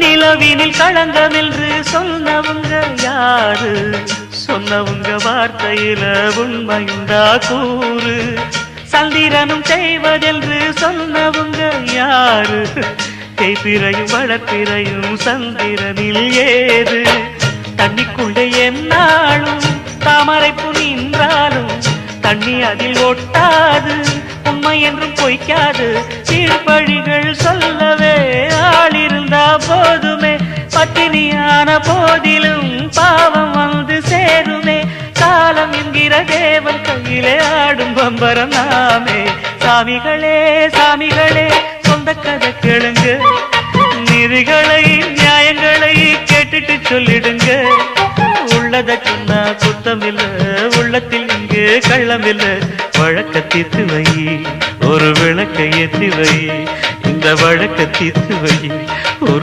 நிலவினில் களங்கம் என்று சொன்னவங்க யாரு? சொன்னவங்க வார்த்தையில உண்மையுண்டா கூறு? சந்திரனும் செய்வதென்று சொன்னவங்க யாரு? தேய்பிரையும் வளர்ப்பிரையும் சந்திரனில் ஏது? தண்ணிக்குள்ளே என்னாலும் தாமரைப்பு நின்றாலும் தண்ணி அதில் ஒட்டாது, உண்மை என்றும் பொய்க்காது. சீர்பழிகள் சொல்லவே ஆள் இருந்தா போதுமே, பட்டினியான போதிலும் பாவம் வந்து சேருமே. காலம் என்கிற தேவன் கையிலே ஆடும் பம்பரம் நாமே. சாமிகளே சாமிகளே சொந்த கதை கேளுங்க, நீதிகளை நியாயங்களை கேட்டுட்டு சொல்லிடுங்க. உள்ளத சொன்னா குத்தமில்ல, உள்ளத்தில் இங்கு கள்ளமில்ல. வழக்க தீர்த்து வை, ஒரு விளக்கை ஏற்றி வை, இந்த வழக்க தீர்த்து வை.